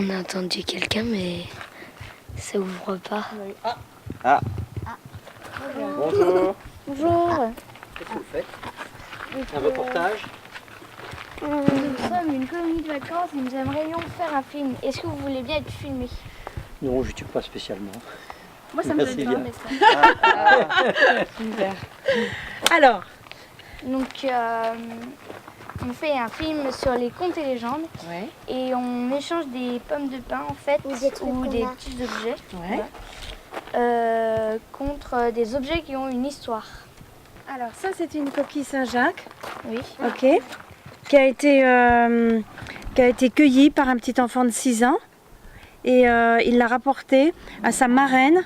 On a entendu quelqu'un, mais ça ouvre pas. Ah. Bonjour. Bonjour. Qu'est-ce que vous faites? Un reportage? Nous sommes une colonie de vacances et nous aimerions faire un film. Est-ce que vous voulez bien être filmé? Non, je ne tue pas spécialement. Moi, ça me Merci donne pas, bien. mais ça. Super. Alors, Donc, on fait un film sur les contes et légendes ouais, et on échange des pommes de pin en fait ou des petits objets ouais. contre des objets qui ont une histoire. Alors ça c'est une coquille Saint-Jacques, Oui. ok, qui a été cueillie par un petit enfant de 6 ans et il l'a rapportée à sa marraine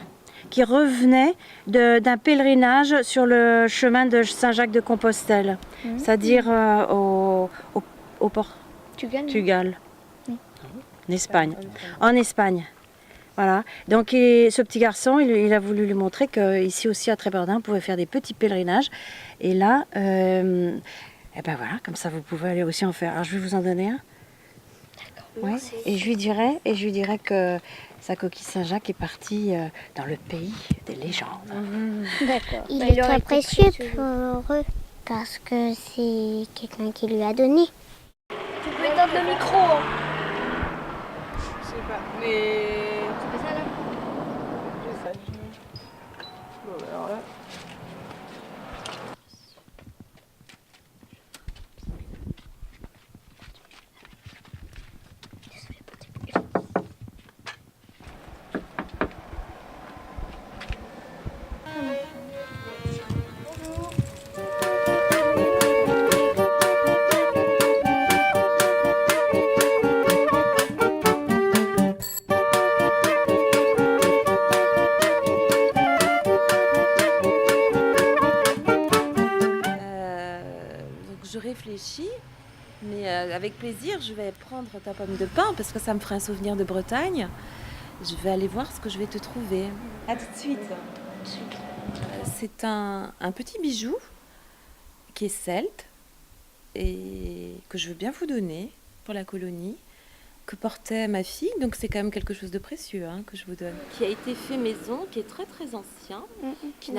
qui revenait d'un pèlerinage sur le chemin de Saint-Jacques-de-Compostelle, c'est-à-dire au Portugal, en Espagne. En Espagne. Voilà. Donc ce petit garçon, il a voulu lui montrer qu'ici aussi à Trébordin, on pouvait faire des petits pèlerinages. Et là, et ben voilà, comme ça vous pouvez aller aussi en faire. Alors je vais vous en donner un. D'accord. Ouais. Et je lui dirais que sa coquille Saint-Jacques est partie dans le pays des légendes. D'accord. Il est très précieux pour eux parce que c'est quelqu'un qui lui a donné. Tu peux éteindre le micro. Hein. Je sais pas, mais... Tu fais ça là? Bon, alors là... Je réfléchis, mais avec plaisir, je vais prendre ta pomme de pin parce que ça me fera un souvenir de Bretagne. Je vais aller voir ce que je vais te trouver. À tout de suite. C'est un petit bijou qui est celte et que je veux bien vous donner pour la colonie, que portait ma fille, donc c'est quand même quelque chose de précieux que je vous donne. Qui a été fait maison, qui est très très ancien, qui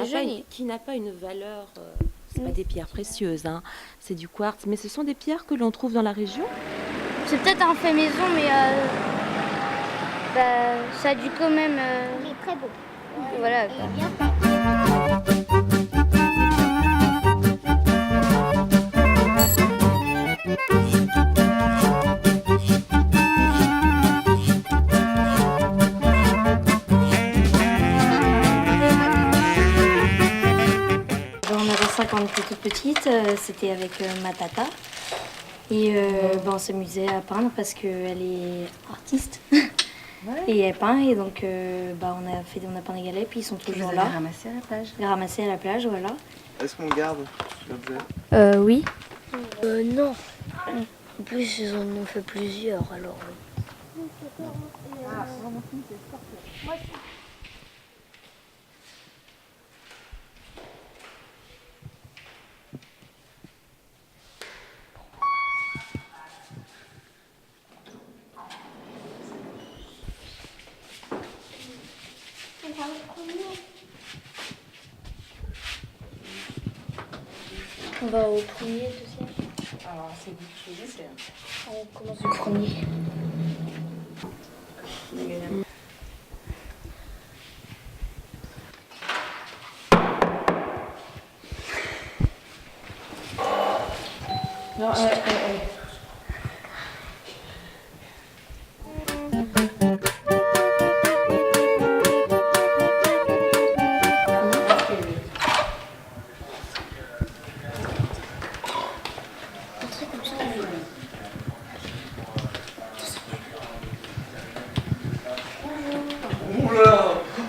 n'a pas une valeur... C'est pas des pierres précieuses, c'est du quartz, mais ce sont des pierres que l'on trouve dans la région. C'est peut-être un fait maison, mais ça a dû quand même. Il est très beau. Voilà. Il est bien fait. Quand on était toute petite, c'était avec ma tata. Et on s'amusait à peindre parce qu'elle est artiste. Ouais. Et elle peint. Et donc on a peint des galets, puis ils sont toujours là. Ramassé à la plage. Les ramasser à la plage, voilà. Est-ce qu'on garde l'objet? Oui. Non. En plus, ils en ont fait plusieurs, alors. On va au premier, deuxième. Alors c'est vous qui choisissez. On commence au premier. Non,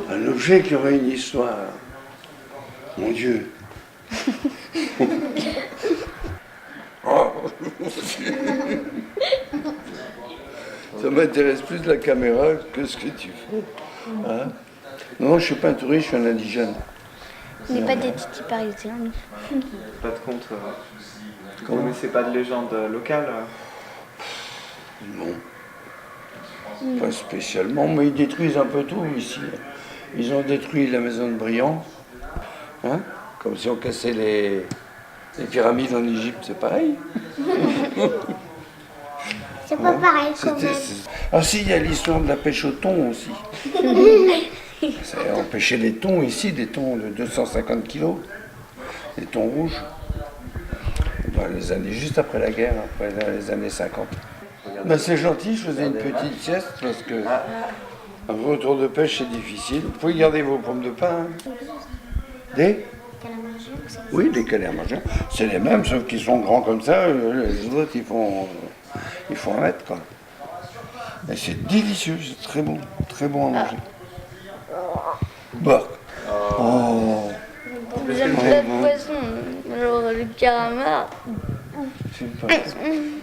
Un objet qui aurait une histoire. Mon Dieu. Oh. Ça m'intéresse plus la caméra que ce que tu fais. Hein? Non, je ne suis pas un touriste, je suis un indigène. On n'est pas des titis parisiens, nous. Pas de conte. Vous connaissez pas de légende locale? Non. Pas spécialement, mais ils détruisent un peu tout ici. Ils ont détruit la maison de Briand, hein, comme si on cassait les pyramides en Égypte, c'est pareil. C'est pas pareil quand C'était- même. Ah si, il y a l'histoire de la pêche au thon aussi. On pêchait des thons ici, des thons de 250 kilos, des thons rouges. Dans les années, juste après la guerre, après les années 50. Ben, c'est gentil, je faisais une petite sieste parce que un retour de pêche c'est difficile. Vous pouvez garder vos pommes de pain. Hein. Des Oui, des calamagers. C'est les mêmes, sauf qu'ils sont grands comme ça. Les autres, ils font 1 mètre, quoi. Mais c'est délicieux, c'est très bon à manger. Bah. Oh. J'aime pas le poisson. Alors le calamar. C'est pas...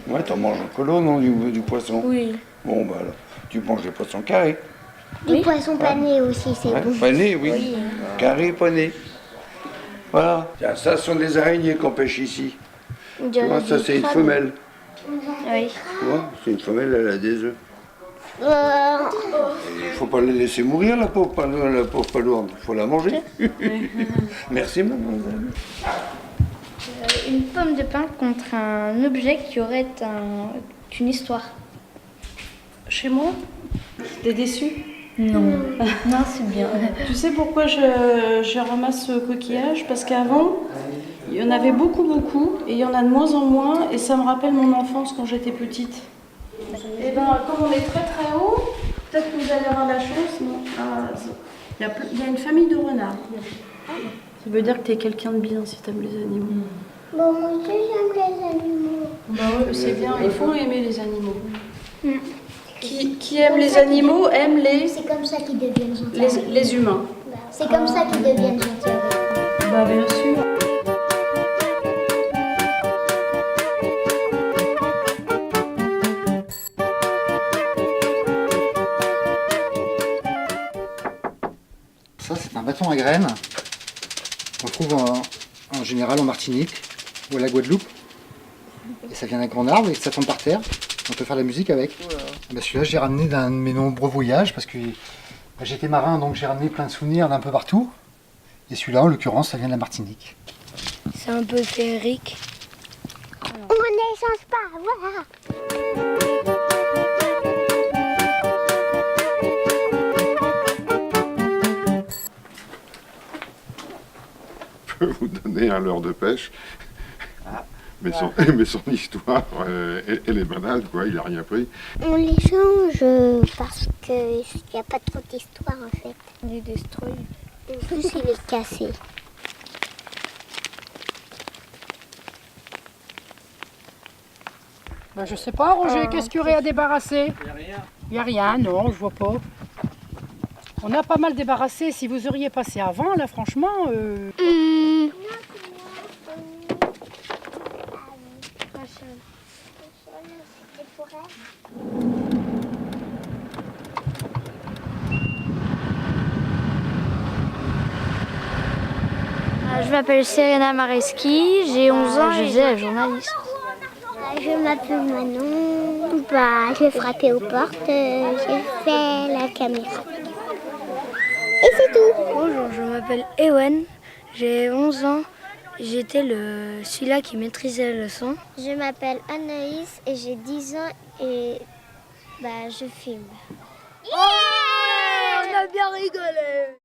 Ouais, t'en manges au colo, non, du poisson? Oui. Bon, bah alors, tu manges des poissons carrés. Du poisson pané aussi, c'est Ouais, bon. pané, oui. Carré, pané. Voilà. Tiens, ça, ce sont des araignées qu'on pêche ici. Tu vois, ça, c'est une femelle. Oui. Tu vois, c'est une femelle, elle a des œufs. Il faut pas la laisser mourir, la pauvre palourde. Il faut la manger. Merci, mademoiselle. Une pomme de pin contre un objet qui aurait une histoire. Chez moi, t'es déçu? Non, non, c'est bien. Tu sais pourquoi je ramasse ce coquillage? Parce qu'avant, il y en avait beaucoup, et il y en a de moins en moins, et ça me rappelle mon enfance quand j'étais petite. Et ben, comme on est très haut, peut-être que vous allez avoir la chance, non? Il y a une famille de renards. Ça veut dire que t'es quelqu'un de bien si t'aimes les animaux. Bon, moi aussi j'aime les animaux. Bah ouais, c'est bien, il faut aimer les animaux. Qui aime les animaux aime C'est comme ça qu'ils deviennent gentils. les humains. C'est comme ça qu'ils deviennent gentils. Bah bien sûr. Ça, c'est un bâton à graines qu'on trouve en général en Martinique ou à la Guadeloupe. Et ça vient d'un grand arbre et ça tombe par terre. On peut faire de la musique avec. Ben, celui-là, j'ai ramené d'un de mes nombreux voyages parce que j'étais marin, donc j'ai ramené plein de souvenirs d'un peu partout. Et celui-là, en l'occurrence, ça vient de la Martinique. C'est un peu féerique. On n'échange pas, voilà. Je peux vous donner un leurre de pêche. Mais son histoire, elle est banale, quoi. Il n'a rien pris. On les change parce qu'il n'y a pas trop d'histoire en fait. On les détruit. En plus, il est cassé. Ben, je sais pas, Roger, qu'est-ce qu'il y aurait à débarrasser? Il n'y a rien. Il n'y a rien, non, je vois pas. On a pas mal débarrassé. Si vous auriez passé avant, là, franchement... Je m'appelle Serena Mareski, j'ai 11 ans et je suis la journaliste. Je m'appelle Manon. Bah, j'ai frappé aux portes, j'ai fait la caméra. Et c'est tout. Bonjour, je m'appelle Ewen, j'ai 11 ans. J'étais celui-là qui maîtrisait la leçon. Je m'appelle Anaïs et j'ai 10 ans et bah, je filme. Oh, on a bien rigolé.